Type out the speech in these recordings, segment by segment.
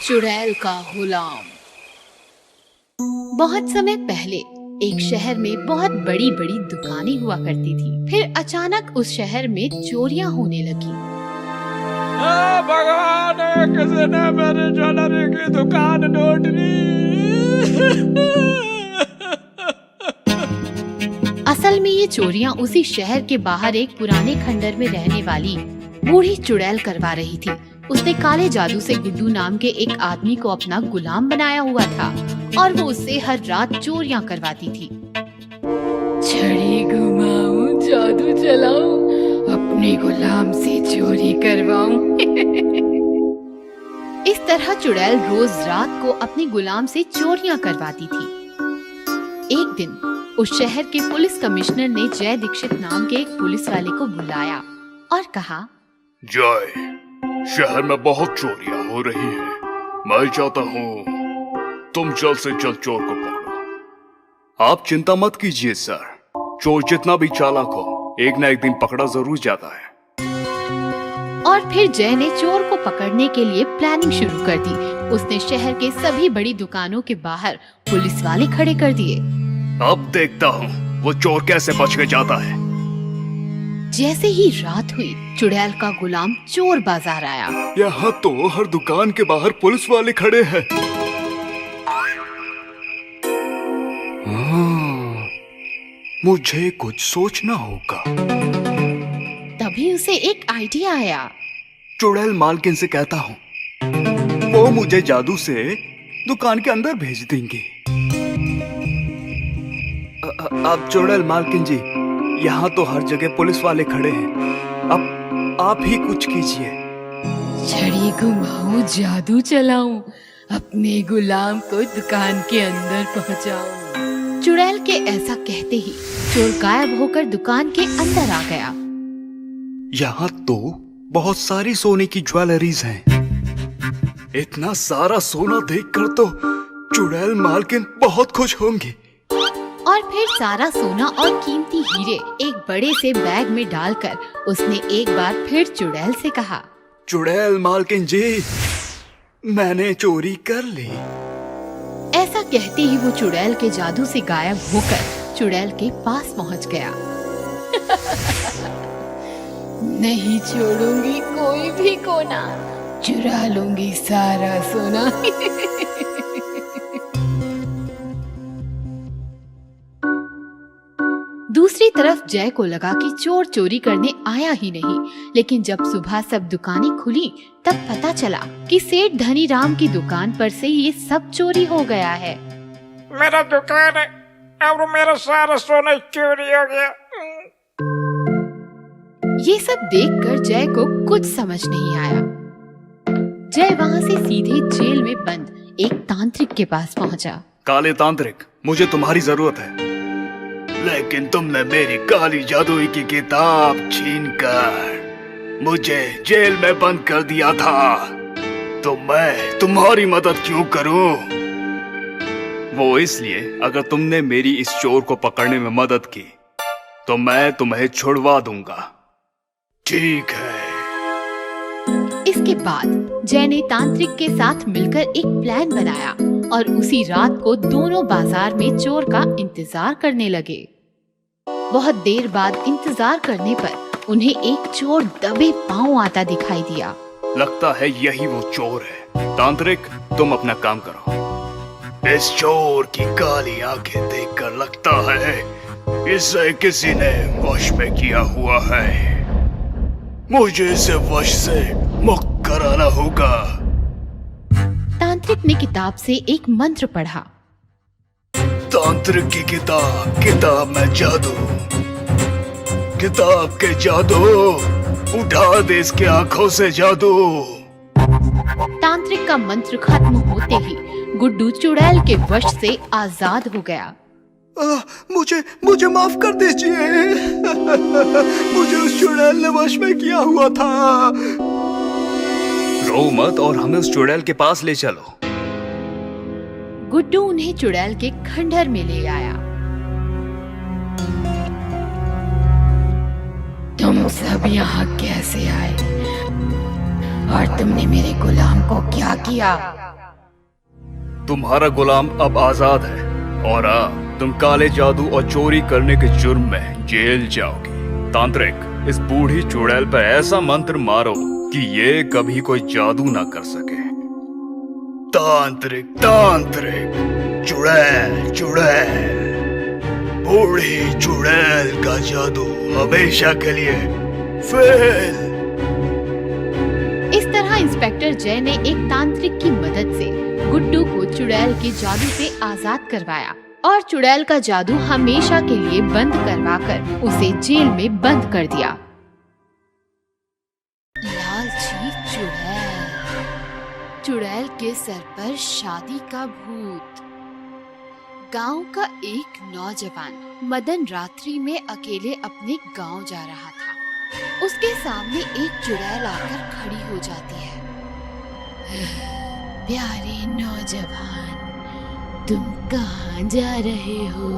चुड़ैल का गुलाम। बहुत समय पहले एक शहर में बहुत बड़ी बड़ी दुकानें हुआ करती थी। फिर अचानक उस शहर में चोरियां होने लगी। भगवान, किसी ने मेरी ज्वेलरी की दुकान लूट ली। असल में ये चोरियां उसी शहर के बाहर एक पुराने खंडर में रहने वाली बूढ़ी चुड़ैल करवा रही थी। उसने काले जादू से गुड्डू नाम के एक आदमी को अपना गुलाम बनाया हुआ था और वो उससे हर रात चोरियां करवाती थी। छड़ी घुमाऊं, जादू चलाऊं, अपने गुलाम से चोरी करवाऊं। इस तरह चुड़ैल रोज रात को अपने गुलाम से चोरियां करवाती थी। एक दिन उस शहर के पुलिस कमिश्नर ने जय दीक्षित नाम के एक पुलिस वाले को बुलाया और कहा, जय, शहर में बहुत चोरियां हो रही है। मैं चाहता हूँ तुम जल्द से जल्द चोर को पकड़ो। आप चिंता मत कीजिए सर, चोर जितना भी चालाक हो एक न एक दिन पकड़ा जरूर जाता है। और फिर जय ने चोर को पकड़ने के लिए प्लानिंग शुरू कर दी। उसने शहर के सभी बड़ी दुकानों के बाहर पुलिस वाले खड़े कर दिए। अब देखता हूँ वो चोर कैसे बच के जाता है। जैसे ही रात हुई, चुड़ैल का गुलाम चोर बाजार आया। यहाँ तो हर दुकान के बाहर पुलिस वाले खड़े हैं। मुझे कुछ सोचना होगा। तभी उसे एक आइडिया आया। चुड़ैल मालकिन से कहता हूँ, वो मुझे जादू से दुकान के अंदर भेज देंगे। अब चुड़ैल मालकिन जी, यहाँ तो हर जगह पुलिस वाले खड़े हैं, अब आप ही कुछ कीजिए। छड़ी घुमाऊं, जादू चलाऊं, अपने गुलाम को दुकान के अंदर पहुंचाऊं। चुड़ैल के ऐसा कहते ही चोर गायब होकर दुकान के अंदर आ गया। यहाँ तो बहुत सारी सोने की ज्वेलरीज हैं। इतना सारा सोना देखकर तो चुड़ैल मालकिन बहुत खुश होंगी। और फिर सारा सोना और कीमती हीरे एक बड़े से बैग में डालकर उसने एक बार फिर चुड़ैल से कहा, चुड़ैल मालकिन जी, मैंने चोरी कर ली। ऐसा कहते ही वो चुड़ैल के जादू से गायब होकर चुड़ैल के पास पहुंच गया। नहीं छोड़ूंगी कोई भी कोना, चुरा लूंगी सारा सोना। दूसरी तरफ जय को लगा कि चोर चोरी करने आया ही नहीं, लेकिन जब सुबह सब दुकानें खुली तब पता चला कि सेठ धनी राम की दुकान पर से ये सब चोरी हो गया है। मेरा दुकान है और मेरा सारा सोना चोरी हो गया। ये सब देखकर जय को कुछ समझ नहीं आया। जय वहाँ से सीधे जेल में बंद एक तांत्रिक के पास पहुँचा। काले तांत्रिक, मुझे तुम्हारी जरूरत है। लेकिन तुमने मेरी काली जादुई की किताब छीनकर मुझे जेल में बंद कर दिया था, तो मैं तुम्हारी मदद क्यों करूं? वो इसलिए, अगर तुमने मेरी इस चोर को पकड़ने में मदद की तो मैं तुम्हें छुड़वा दूंगा। ठीक है। इसके बाद जय ने तांत्रिक के साथ मिलकर एक प्लान बनाया और उसी रात को दोनों बाजार में चोर का इंतजार करने लगे। बहुत देर बाद इंतजार करने पर उन्हें एक चोर दबे पांव आता दिखाई दिया। लगता है यही वो चोर है। तांत्रिक, तुम अपना काम करो। इस चोर की काली आंखें देखकर लगता है इसे किसी ने वश में किया हुआ है। मुझे इसे वश से मुक्त कराना होगा। तांत्रिक ने किताब से एक मंत्र पढ़ा। तांत्रिक की किताब में जादू, किताब के जादू, उठा दे इसके आंखों से जादू। तांत्रिक का मंत्र खत्म होते ही गुड्डू चुड़ैल के वश से आजाद हो गया। मुझे माफ कर दीजिए। मुझे उस चुड़ैल ने वश में किया हुआ था। रो मत और हमें उस चुड़ैल के पास ले चलो। गुड्डू उन्हें चुड़ैल के खंडर में ले आया। तुम सब यहाँ कैसे आए और तुमने मेरे गुलाम को क्या किया? तुम्हारा गुलाम अब आजाद है और तुम काले जादू और चोरी करने के जुर्म में जेल जाओगी। तांत्रिक, इस बूढ़ी चुड़ैल पर ऐसा मंत्र मारो कि ये कभी कोई जादू ना कर सके। तांत्रिक तांत्रिक, चुड़ैल चुड़ैल, बूढ़ी चुड़ैल का जादू हमेशा के लिए फेल। इस तरह इंस्पेक्टर जय ने एक तांत्रिक की मदद से गुड्डू को चुड़ैल के जादू से आजाद करवाया और चुड़ैल का जादू हमेशा के लिए बंद करवाकर उसे जेल में बंद कर दिया। लालची चुड़ैल। चुड़ैल के सर पर शादी का भूत। गांव का एक नौजवान मदन रात्रि में अकेले अपने गांव जा रहा था। उसके सामने एक चुड़ैल आकर खड़ी हो जाती है। प्यारे नौजवान, तुम कहाँ जा रहे हो?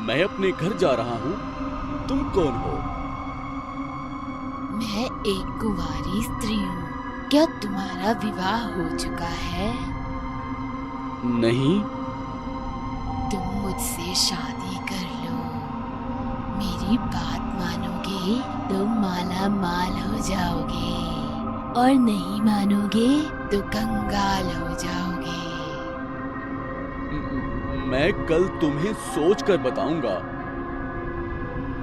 मैं अपने घर जा रहा हूँ। तुम कौन हो? मैं एक कुंवारी स्त्री हूँ। क्या तुम्हारा विवाह हो चुका है? नहीं। तुम मुझसे शादी कर लो। मेरी बात मानोगे तो माला माल हो जाओगे और नहीं मानोगे तो कंगाल हो जाओगे। मैं कल तुम्हें सोच कर बताऊंगा।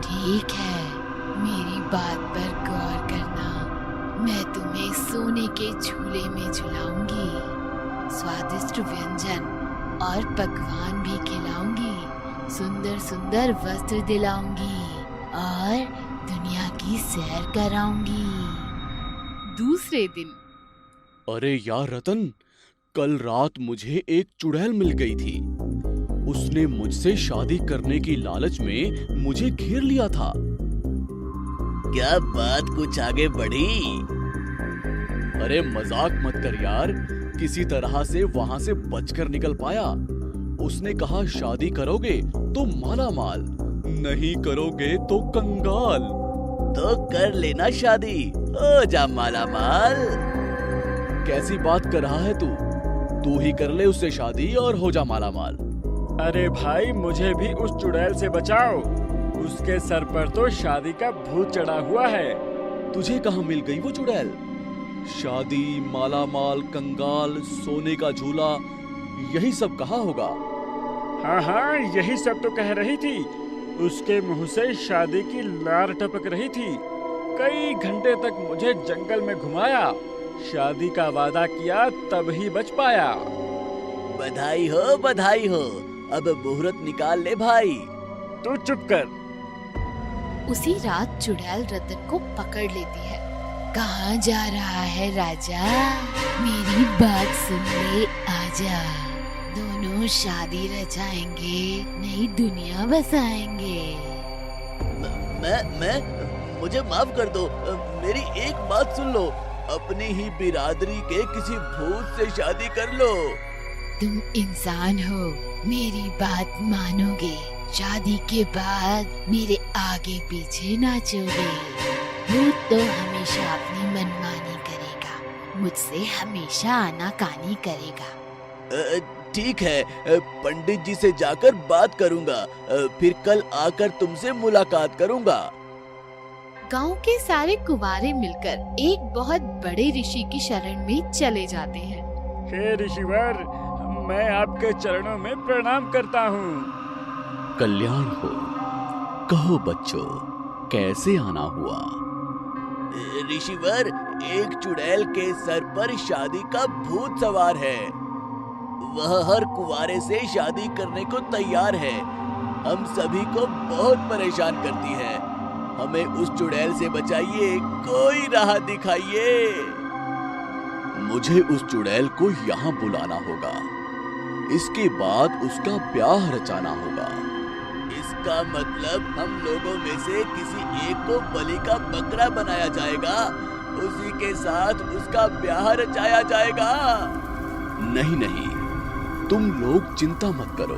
ठीक है, मेरी बात पर गौर करना। मैं तुम्हें सोने के झूले में झुलाऊंगी, स्वादिष्ट व्यंजन और पकवान भी खिलाऊंगी, सुंदर सुंदर वस्त्र दिलाऊंगी और दुनिया की सैर कराऊंगी। दूसरे दिन। अरे यार रतन, कल रात मुझे एक चुड़ैल मिल गई थी। उसने मुझसे शादी करने की लालच में मुझे घेर लिया था। क्या बात कुछ आगे बढ़ी? अरे मजाक मत कर यार। किसी तरह से वहां से बचकर निकल पाया। उसने कहा शादी करोगे तो माला माल, नहीं करोगे तो कंगाल। तो कर लेना शादी, हो जा माला माल। कैसी बात कर रहा है तू? तू ही कर ले उससे शादी और हो जा माला माल। अरे भाई, मुझे भी उस चुड़ैल से बचाओ। उसके सर पर तो शादी का भूत चढ़ा हुआ है। तुझे कहाँ मिल गई वो चुड़ैल? शादी, माला माल, कंगाल, सोने का झूला, यही सब कहा होगा। हाँ हाँ, यही सब तो कह रही थी। उसके मुंह से शादी की लार टपक रही थी। कई घंटे तक मुझे जंगल में घुमाया, शादी का वादा किया तब ही बच पाया। बधाई हो बधाई हो। अब मुहूर्त निकाल ले भाई। तू चुप कर। उसी रात चुड़ैल रतन को पकड़ लेती है। कहाँ जा रहा है राजा? मेरी बात सुन ले, आजा। दोनों शादी रचाएंगे, नई दुनिया बसाएंगे। मैं मुझे माफ कर दो। मेरी एक बात सुन लो। अपनी ही बिरादरी के किसी भूत से शादी कर लो। तुम इंसान हो, मेरी बात मानोगे। शादी के बाद मेरे आगे पीछे नाचोगे। भूत तो हमेशा अपनी मनमानी करेगा, मुझसे हमेशा आनाकानी करेगा। ठीक है, पंडित जी से जाकर बात करूंगा। फिर कल आकर तुमसे मुलाकात करूंगा। गांव के सारे कुंवारे मिलकर एक बहुत बड़े ऋषि की शरण में चले जाते हैं। हे ऋषिवर, मैं आपके चरणों में प्रणाम करता हूँ। कल्याण हो। कहो बच्चों, कैसे आना हुआ? ऋषिवर, एक चुड़ैल के सर पर शादी का भूत सवार है। वह हर कुंवारे से शादी करने को तैयार है। हम सभी को बहुत परेशान करती है। हमें उस चुड़ैल से बचाइए, कोई राह दिखाइए। मुझे उस चुड़ैल को यहाँ बुलाना होगा। इसके बाद उसका ब्याह रचाना होगा। इसका मतलब हम लोगों में से किसी एक को बलि का बकरा बनाया जाएगा, उसी के साथ उसका ब्याह रचाया जाएगा। नहीं नहीं, तुम लोग चिंता मत करो।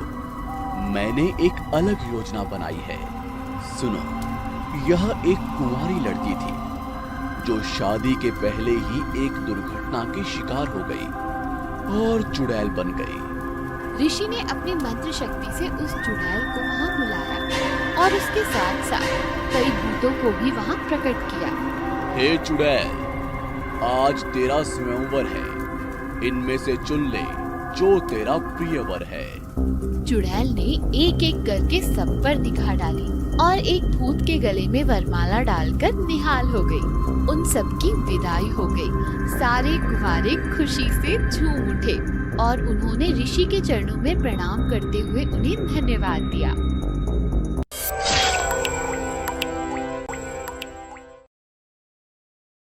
मैंने एक अलग योजना बनाई है। सुनो, यह एक कुंवारी लड़की थी जो शादी के पहले ही एक दुर्घटना की शिकार हो गई। और चुड़ैल बन गई। ऋषि ने अपनी मंत्र शक्ति से उस चुड़ैल को वहाँ बुलाया और उसके साथ साथ कई भूतों को भी वहाँ प्रकट किया। हे चुड़ैल, आज तेरा स्वयंवर है, इनमें से चुन ले जो तेरा प्रिय वर है। चुड़ैल ने एक एक करके सब पर निगाह डाली और एक भूत के गले में वरमाला डालकर निहाल हो गई। उन सब की विदाई हो गई। सारे कुंवारे खुशी से झूम उठे और उन्होंने ऋषि के चरणों में प्रणाम करते हुए उन्हें धन्यवाद दिया।